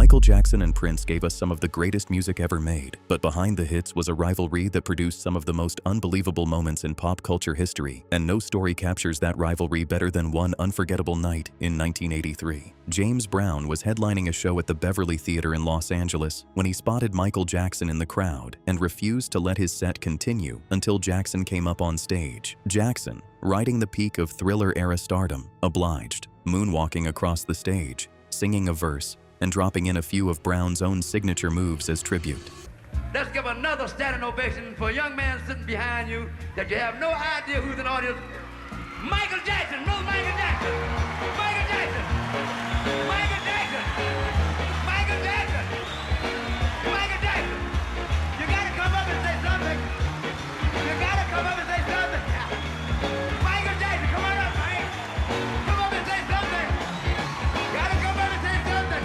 Michael Jackson and Prince gave us some of the greatest music ever made, but behind the hits was a rivalry that produced some of the most unbelievable moments in pop culture history, and no story captures that rivalry better than one unforgettable night in 1983. James Brown was headlining a show at the Beverly Theater in Los Angeles when he spotted Michael Jackson in the crowd and refused to let his set continue until Jackson came up on stage. Jackson, riding the peak of Thriller-era stardom, obliged, moonwalking across the stage, singing a verse, and dropping in a few of Brown's own signature moves as tribute. Let's give another standing ovation for a young man sitting behind you that you have no idea who's in the audience. Michael Jackson! No, Michael Jackson! Michael Jackson! Michael Jackson! Michael Jackson! Michael Jackson! You gotta come up and say something! You gotta come up and say something! Michael Jackson, come on up, man! Come up and say something! Gotta come up and say something!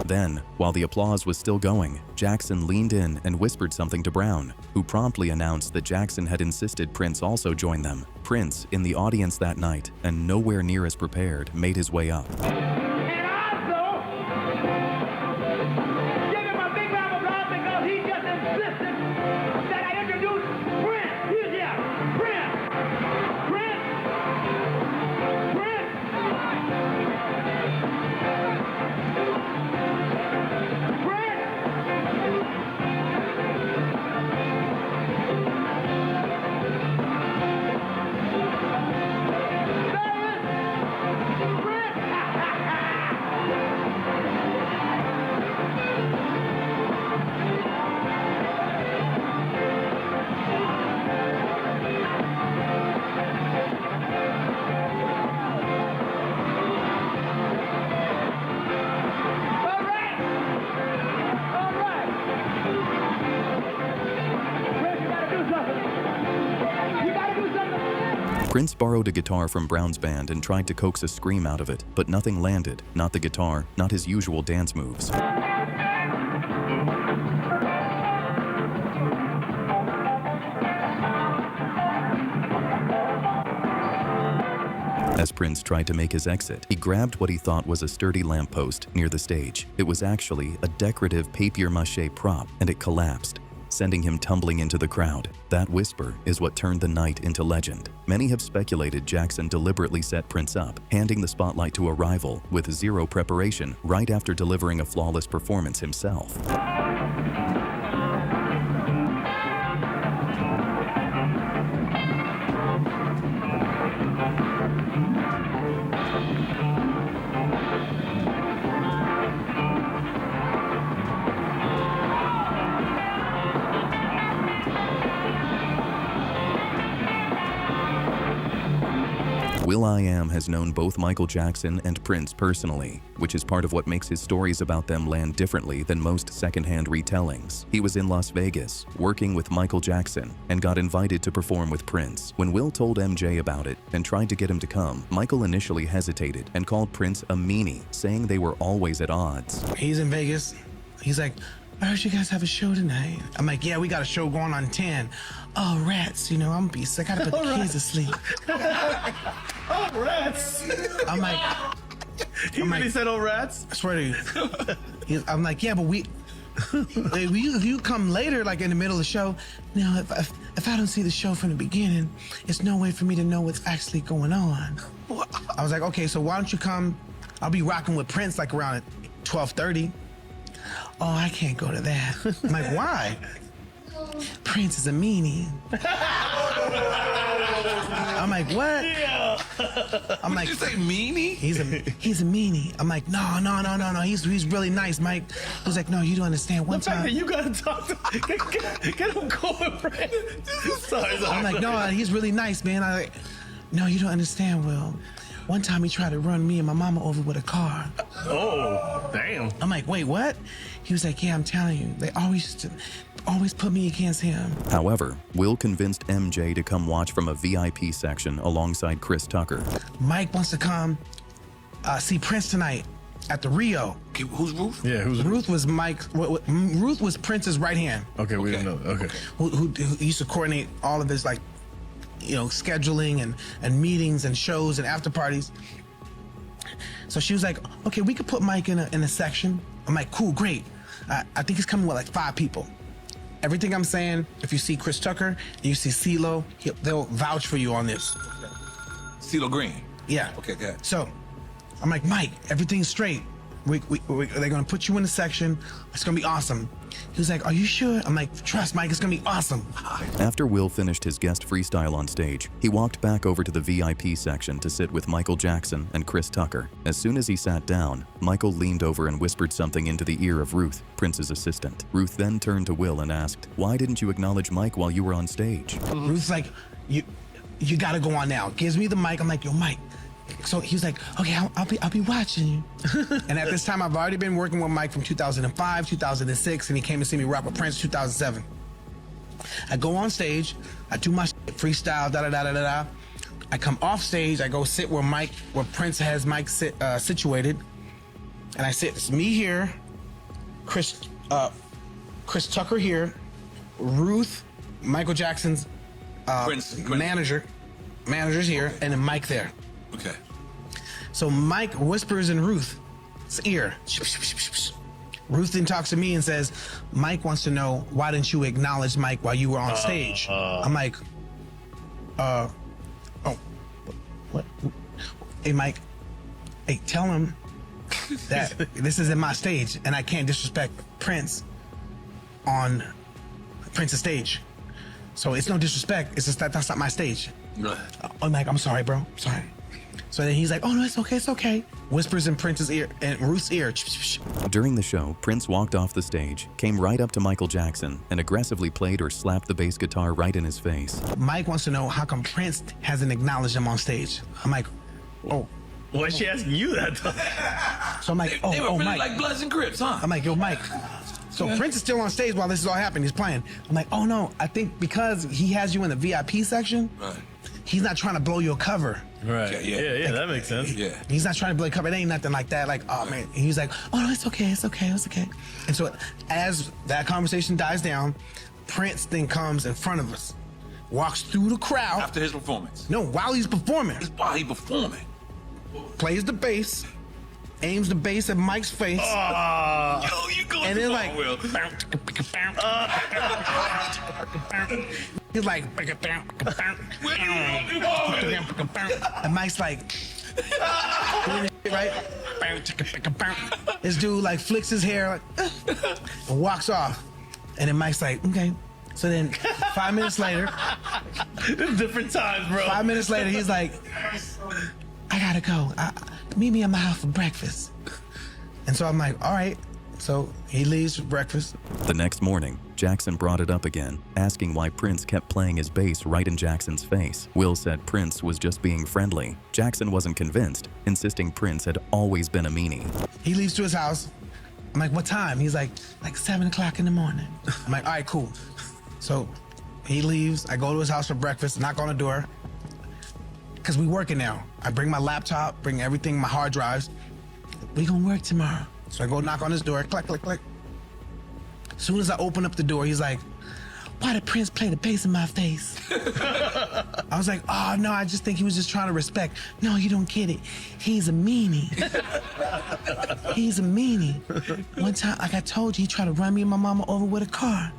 Then, while the applause was still going, Jackson leaned in and whispered something to Brown, who promptly announced that Jackson had insisted Prince also join them. Prince, in the audience that night, and nowhere near as prepared, made his way up. And also, give him a big round of applause because he just insisted that I introduce Prince. He's here. Prince. Prince. Prince. Prince borrowed a guitar from Brown's band and tried to coax a scream out of it, but nothing landed, not the guitar, not his usual dance moves. As Prince tried to make his exit, he grabbed what he thought was a sturdy lamppost near the stage. It was actually a decorative papier-mâché prop, and it collapsed, sending him tumbling into the crowd. That whisper is what turned the night into legend. Many have speculated Jackson deliberately set Prince up, handing the spotlight to a rival with zero preparation right after delivering a flawless performance himself. will.i.am has known both Michael Jackson and Prince personally, which is part of what makes his stories about them land differently than most secondhand retellings. He was in Las Vegas, working with Michael Jackson, and got invited to perform with Prince. When Will told MJ about it and tried to get him to come, Michael initially hesitated and called Prince a meanie, saying they were always at odds. He's in Vegas. He's like, I heard you guys have a show tonight. I'm like, yeah, we got a show going on 10. Oh, rats, you know, I'm gonna be sick. I gotta put the kids to sleep. Oh, rats. I'm like, He really said, oh, rats? I swear to you. I'm like, yeah, but if you come later, like in the middle of the show, now if I don't see the show from the beginning, it's no way for me to know what's actually going on. I was like, okay, so why don't you come? I'll be rocking with Prince like around 12:30. Oh, I can't go to that. I'm like, why? Prince is a meanie. I'm like, what? Yeah. I'm like, did you say meanie? He's a meanie. I'm like, no. He's really nice, Mike. He's like, no, you don't understand. One The fact time, that you gotta talk to get him going, Brad. Sorry. I'm like, no, he's really nice, man. I like, no, you don't understand, Will. One time he tried to run me and my mama over with a car. Oh, damn. I'm like, wait, what? He was like, yeah, I'm telling you. They always used to always put me against him. However, Will convinced MJ to come watch from a VIP section alongside Chris Tucker. Mike wants to come see Prince tonight at the Rio. Okay, who's Ruth? Yeah, who's Ruth was Ruth was Prince's right hand. Okay, we didn't know. Okay. Who used to coordinate all of his, like, scheduling and meetings and shows and after parties. So she was like, okay, we could put Mike in a section. I'm like, cool, great. I think he's coming with like 5 people. Everything I'm saying, if you see Chris Tucker and you see CeeLo, they'll vouch for you on this. CeeLo Green. Yeah. Okay, good. So I'm like, Mike, everything's straight. They're gonna put you in a section. It's gonna be awesome. He was like, are you sure? I'm like, trust, Mike, it's gonna be awesome. After Will finished his guest freestyle on stage, he walked back over to the VIP section to sit with Michael Jackson and Chris Tucker. As soon as he sat down, Michael leaned over and whispered something into the ear of Ruth, Prince's assistant. Ruth then turned to Will and asked, why didn't you acknowledge Mike while you were on stage? Ruth's like, you gotta go on now. Gives me the mic. I'm like, yo, Mike. So he was like, okay, I'll be watching you. And at this time, I've already been working with Mike from 2005, 2006, and he came to see me rock with Prince 2007. I go on stage, I do my freestyle, da-da-da-da-da-da. I come off stage, I go sit where Prince has Mike situated, and I sit, it's me here, Chris Tucker here, Ruth, Michael Jackson's Prince. manager's here, and then Mike there. Okay. So Mike whispers in Ruth's ear. Ruth then talks to me and says, Mike wants to know, why didn't you acknowledge Mike while you were on stage? I'm like, oh, what? Hey, Mike, hey, tell him that this isn't my stage and I can't disrespect Prince on Prince's stage. So it's no disrespect, it's just that's not my stage. Right. I'm like, I'm sorry, bro, I'm sorry. So then he's like, oh no, it's okay. Whispers in Prince's ear and Ruth's ear. During the show, Prince walked off the stage, came right up to Michael Jackson, and aggressively played or slapped the bass guitar right in his face. Mike wants to know how come Prince hasn't acknowledged him on stage. I'm like, oh. Why is she asking you that though? So I'm like, They were really Mike. like Bloods and Crips, huh? I'm like, yo, Mike. So Prince is still on stage while this is all happening. He's playing. I'm like, oh no, I think because he has you in the VIP section, Right. he's not trying to blow your cover. Right. Okay, Yeah, that makes sense. Yeah. He's not trying to blow your cover. It ain't nothing like that. Like, oh man. And he's like, oh no, it's okay. And so as that conversation dies down, Prince then comes in front of us, walks through the crowd. After his performance. No, while he's performing. While he performing. Plays the bass, aims the bass at Mike's face. Yo, you going And too then far, like, Will. he's like, and Mike's like, right? This dude like flicks his hair like, and walks off. And then Mike's like, okay. So then 5 minutes later, Different times, bro. 5 minutes later, he's like, I gotta go. Meet me at my house for breakfast. And so I'm like, all right. So he leaves for breakfast. The next morning, Jackson brought it up again, asking why Prince kept playing his bass right in Jackson's face. Will said Prince was just being friendly. Jackson wasn't convinced, insisting Prince had always been a meanie. He leaves to his house. I'm like, what time? He's like 7 o'clock in the morning. I'm like, all right, cool. So he leaves. I go to his house for breakfast, knock on the door. Because we working now. I bring my laptop, bring everything, my hard drives. We gonna work tomorrow. So I go knock on his door, click, click, click. As soon as I open up the door, he's like, why did Prince play the bass in my face? I was like, oh no, I just think he was just trying to respect. No, you don't get it. He's a meanie. He's a meanie. One time, like I told you, he tried to run me and my mama over with a car.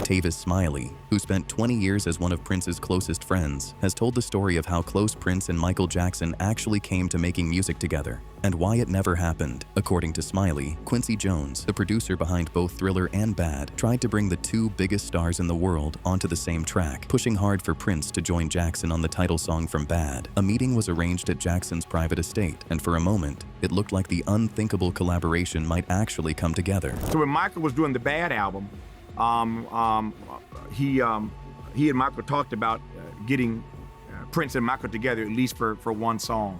Tavis Smiley, who spent 20 years as one of Prince's closest friends, has told the story of how close Prince and Michael Jackson actually came to making music together, and why it never happened. According to Smiley, Quincy Jones, the producer behind both Thriller and Bad, tried to bring the two biggest stars in the world onto the same track, pushing hard for Prince to join Jackson on the title song from Bad. A meeting was arranged at Jackson's private estate, and for a moment, it looked like the unthinkable collaboration might actually come together. So when Michael was doing the Bad album, he and Michael talked about getting Prince and Michael together at least for one song.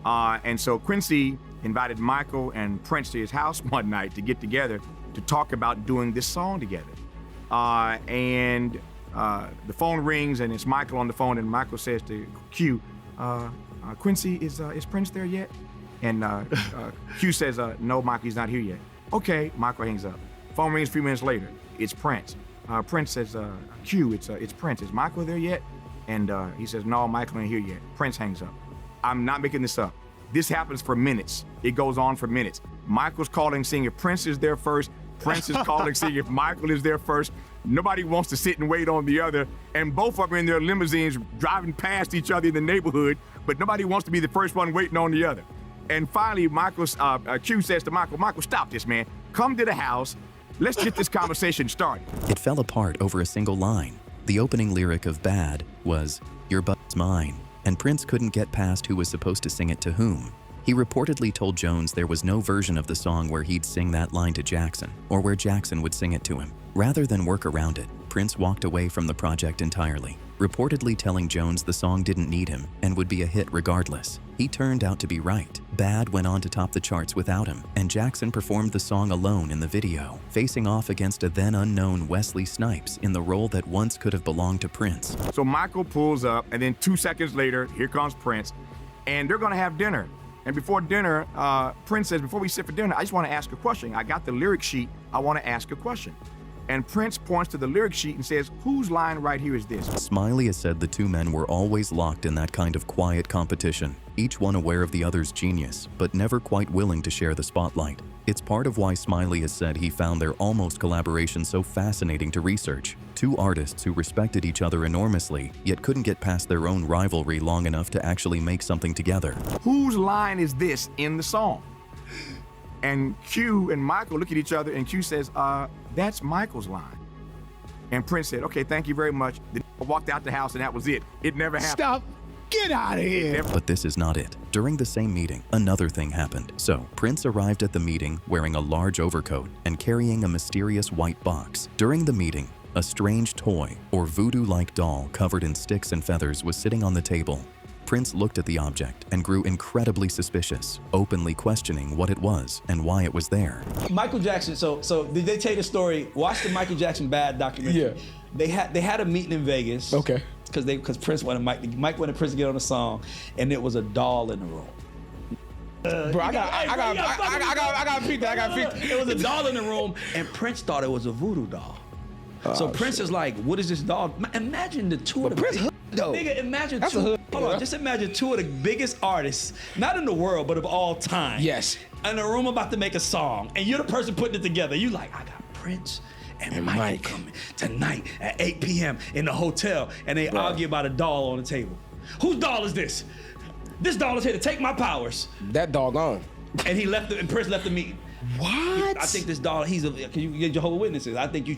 And so Quincy invited Michael and Prince to his house one night to get together to talk about doing this song together. and the phone rings, and it's Michael on the phone, and Michael says to Q, Quincy, is Prince there yet? And Q says, no, Michael, he's not here yet. Okay, Michael hangs up. Phone rings a few minutes later. It's Prince. Prince says, Q, it's Prince. Is Michael there yet? And he says, no, Michael ain't here yet. Prince hangs up. I'm not making this up. This happens for minutes. It goes on for minutes. Michael's calling, seeing if Prince is there first. Prince is calling, seeing if Michael is there first. Nobody wants to sit and wait on the other. And both of them in their limousines driving past each other in the neighborhood, but nobody wants to be the first one waiting on the other. And finally, Q says to Michael, stop this, man. Come to the house. Let's get this conversation started. It fell apart over a single line. The opening lyric of Bad was, "Your butt's mine," and Prince couldn't get past who was supposed to sing it to whom. He reportedly told Jones there was no version of the song where he'd sing that line to Jackson, or where Jackson would sing it to him. Rather than work around it, Prince walked away from the project entirely, reportedly telling Jones the song didn't need him and would be a hit regardless. He turned out to be right. Bad went on to top the charts without him, and Jackson performed the song alone in the video, facing off against a then unknown Wesley Snipes in the role that once could have belonged to Prince. So Michael pulls up, and then 2 seconds later, here comes Prince, and they're gonna have dinner. And before dinner, Prince says, before we sit for dinner, I just wanna ask a question. I got the lyric sheet, I wanna ask a question. And Prince points to the lyric sheet and says, whose line right here is this? Smiley has said the two men were always locked in that kind of quiet competition, each one aware of the other's genius, but never quite willing to share the spotlight. It's part of why Smiley has said he found their almost collaboration so fascinating to research. Two artists who respected each other enormously, yet couldn't get past their own rivalry long enough to actually make something together. Whose line is this in the song? And Q and Michael look at each other, and Q says, that's Michael's line. And Prince said, okay, thank you very much. They walked out the house, and that was it. It never happened. Stop. Get out of here. But this is not it. During the same meeting, another thing happened. So, Prince arrived at the meeting wearing a large overcoat and carrying a mysterious white box. During the meeting, a strange toy, or voodoo-like doll covered in sticks and feathers was sitting on the table. Prince looked at the object and grew incredibly suspicious, openly questioning what it was and why it was there. Michael Jackson, so did they tell you the story? Watch the Michael Jackson Bad documentary. Yeah. They had a meeting in Vegas. Okay. Because Prince wanted Mike wanted Prince to get on the song, and it was a doll in the room. Bro, I got to peek that. It was a doll in the room, and Prince thought it was a voodoo doll. So Prince is like, what is this doll? Imagine the two of the Prince hood, though. Nigga, imagine That's two. a hood, Hold on, bro. just imagine two of the biggest artists, not in the world, but of all time. Yes. In a room about to make a song, and you're the person putting it together. You like, I got Prince and Michael Mike coming tonight at 8 p.m. in the hotel, and they argue about a doll on the table. Whose doll is this? This doll is here to take my powers. That dog on. And he left, and Prince left the meeting. What? I think this doll, cause you get Jehovah's Witnesses. I think you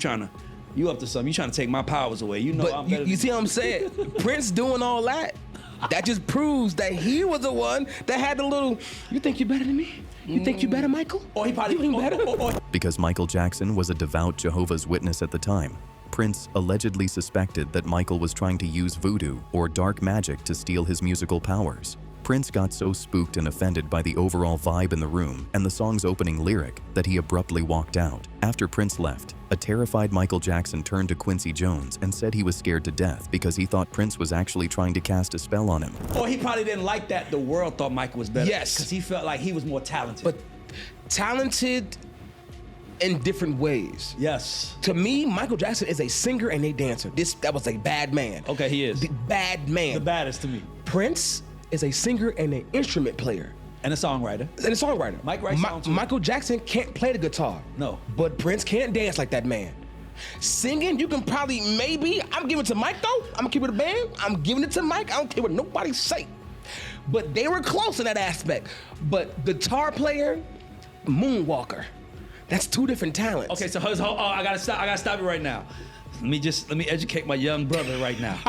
up to something. You trying to take my powers away. You know But I'm better you than see what I'm saying? Prince doing all that, that just proves that he was the one that had the little, you think you're better than me? You think you better, Michael? Or he probably You ain't better? Because Michael Jackson was a devout Jehovah's Witness at the time, Prince allegedly suspected that Michael was trying to use voodoo or dark magic to steal his musical powers. Prince got so spooked and offended by the overall vibe in the room and the song's opening lyric that he abruptly walked out. After Prince left, a terrified Michael Jackson turned to Quincy Jones and said he was scared to death because he thought Prince was actually trying to cast a spell on him. Or he probably didn't like that the world thought Michael was better. Yes. Because he felt like he was more talented. But talented in different ways. yes. To me, Michael Jackson is a singer and a dancer. That was a bad man. Okay, he is. The bad man. The baddest to me. Prince is a singer and an instrument player. And a songwriter. And a songwriter. Mike writes songs too. Michael Jackson can't play the guitar. No. But Prince can't dance like that man. Singing, you can probably, maybe, I'm giving it to Mike though. I'm gonna keep it a band. I'm giving it to Mike. I don't care what nobody say. But they were close in that aspect. But guitar player, moonwalker. That's two different talents. Okay, so I gotta stop you right now. Let me educate my young brother right now.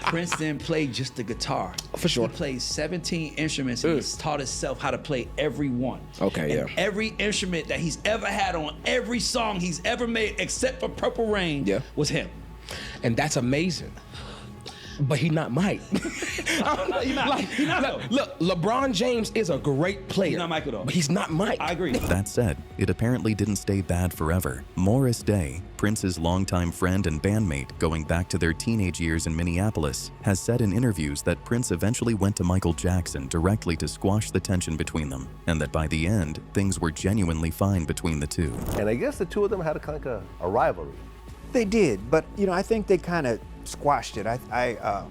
Prince didn't play just the guitar. For sure. He played 17 instruments and he's taught himself how to play every one. Okay, and yeah. every instrument that he's ever had on every song he's ever made, except for Purple Rain, Yeah. was him. And that's amazing. But he's not Mike. He's not. Look, LeBron James is a great player. He's not Michael, though. But he's not Mike. I agree. That said, it apparently didn't stay bad forever. Morris Day, Prince's longtime friend and bandmate going back to their teenage years in Minneapolis, has said in interviews that Prince eventually went to Michael Jackson directly to squash the tension between them, and that by the end, things were genuinely fine between the two. And I guess the two of them had a rivalry. They did, but I think they kind of squashed it. I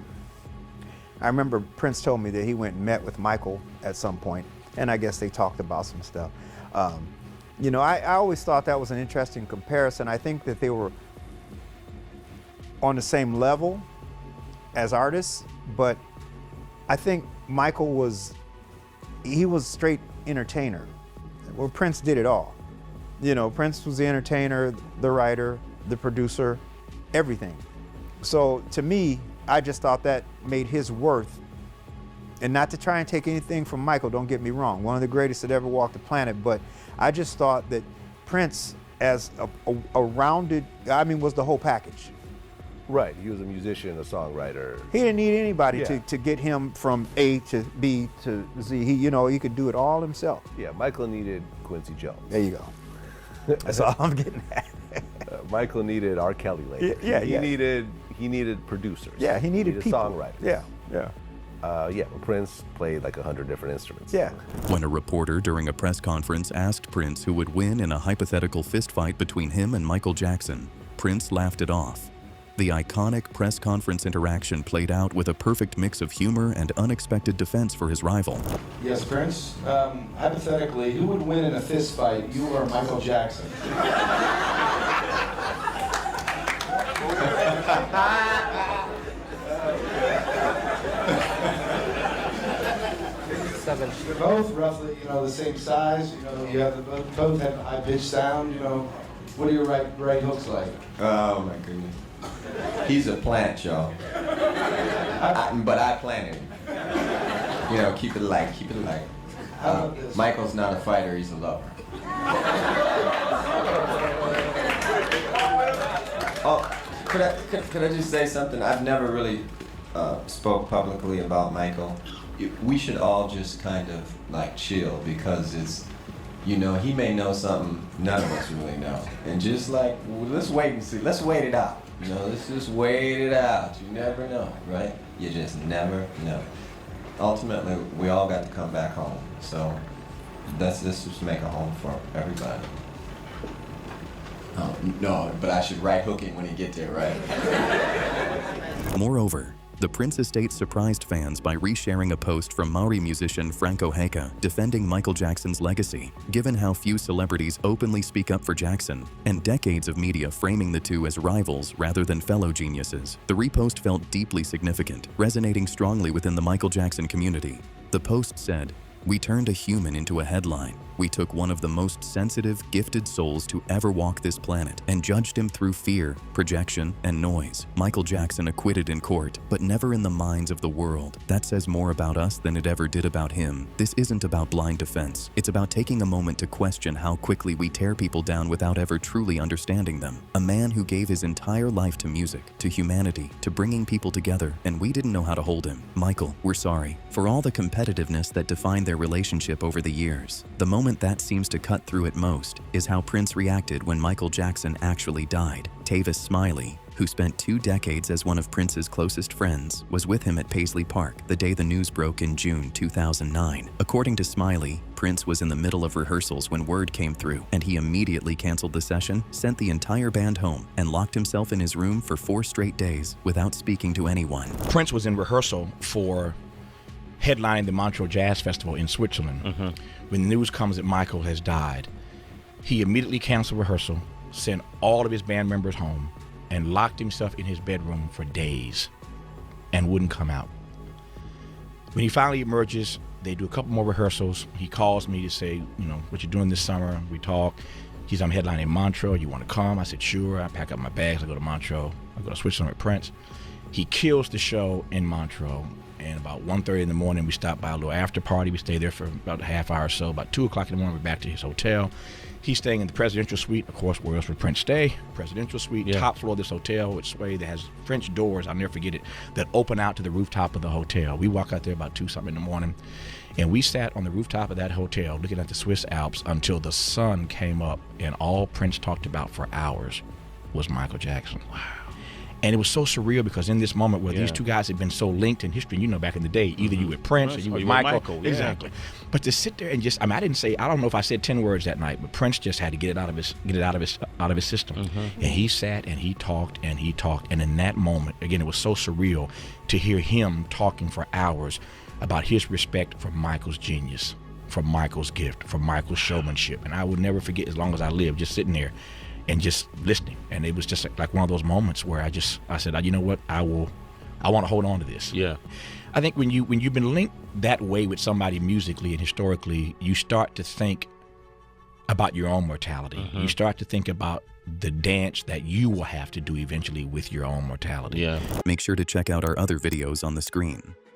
remember Prince told me that he went and met with Michael at some point, and I guess they talked about some stuff. I always thought that was an interesting comparison. I think that they were on the same level as artists, but I think Michael was straight entertainer, where Prince did it all. Prince was the entertainer, the writer, the producer, everything. So to me, I just thought that made his worth, and not to try and take anything from Michael, don't get me wrong, one of the greatest that ever walked the planet, but I just thought that Prince as a rounded, was the whole package. Right, he was a musician, a songwriter. He didn't need anybody to get him from A to B to Z. He could do it all himself. Yeah, Michael needed Quincy Jones. There you go. That's all I'm getting at. Michael needed R. Kelly later. He needed producers. Yeah, he needed people. Songwriters. Yeah. Well, Prince played like 100 different instruments. Yeah. When a reporter during a press conference asked Prince who would win in a hypothetical fistfight between him and Michael Jackson, Prince laughed it off. The iconic press conference interaction played out with a perfect mix of humor and unexpected defense for his rival. Yes, Prince. Hypothetically, who would win in a fist fight, you or Michael Jackson? They're both roughly, the same size. You have both have a high-pitched sound. What are your right hooks like? Oh my goodness. He's a plant, y'all. But I planted him. Keep it light. Michael's not a fighter, he's a lover. Could I just say something? I've never really spoke publicly about Michael. We should all just kind of chill, because it's, he may know something none of us really know. And just let's wait and see. Let's wait it out. Let's just wait it out. You never know, right? You just never know. Ultimately, we all got to come back home. So let's just make a home for everybody. Oh, no, but I should right hook him when he get there, right? Moreover, the Prince estate surprised fans by resharing a post from Maori musician Franco Heka defending Michael Jackson's legacy. Given how few celebrities openly speak up for Jackson, and decades of media framing the two as rivals rather than fellow geniuses, the repost felt deeply significant, resonating strongly within the Michael Jackson community. The post said, "We turned a human into a headline. We took one of the most sensitive, gifted souls to ever walk this planet and judged him through fear, projection, and noise. Michael Jackson acquitted in court, but never in the minds of the world. That says more about us than it ever did about him. This isn't about blind defense. It's about taking a moment to question how quickly we tear people down without ever truly understanding them. A man who gave his entire life to music, to humanity, to bringing people together, and we didn't know how to hold him. Michael, we're sorry for all the competitiveness that defined their relationship over the years. The moment that seems to cut through it most is how Prince reacted when Michael Jackson actually died. Tavis Smiley, who spent 2 decades as one of Prince's closest friends, was with him at Paisley Park the day the news broke in June 2009. According to Smiley, Prince was in the middle of rehearsals when word came through, and he immediately canceled the session, sent the entire band home, and locked himself in his room for 4 straight days without speaking to anyone. Prince was in rehearsal for headlining the Montreux Jazz Festival in Switzerland. When the news comes that Michael has died, he immediately canceled rehearsal, sent all of his band members home, and locked himself in his bedroom for days and wouldn't come out. When he finally emerges, they do a couple more rehearsals. He calls me to say, what you doing this summer? We talk. He's, I'm headlining in Montreux. You want to come? I said, sure. I pack up my bags. I go to Montreux. I go to Switzerland with Prince. He kills the show in Montreux. And about 1:30 in the morning, we stopped by a little after party. We stayed there for about a half hour or so. About 2 o'clock in the morning, we're back to his hotel. He's staying in the presidential suite, of course, where else would Prince stay? Presidential suite, top floor of this hotel with sway that has French doors, I'll never forget it, that open out to the rooftop of the hotel. We walk out there about 2-something in the morning, and we sat on the rooftop of that hotel looking at the Swiss Alps until the sun came up, and all Prince talked about for hours was Michael Jackson. Wow. And it was so surreal because in this moment where these two guys had been so linked in history, you know, back in the day, either you were Prince or you were Michael. Exactly. But to sit there and just, I mean, I don't know if I said 10 words that night, but Prince just had to get it out of his system. And he sat and he talked and he talked. And in that moment, again, it was so surreal to hear him talking for hours about his respect for Michael's genius, for Michael's gift, for Michael's showmanship. And I will never forget, as long as I live, just sitting there and just listening. And it was just like one of those moments where I said, you know what, I want to hold on to this. Yeah. I think when you've been linked that way with somebody musically and historically, you start to think about your own mortality. You start to think about the dance that you will have to do eventually with your own mortality. Yeah. Make sure to check out our other videos on the screen.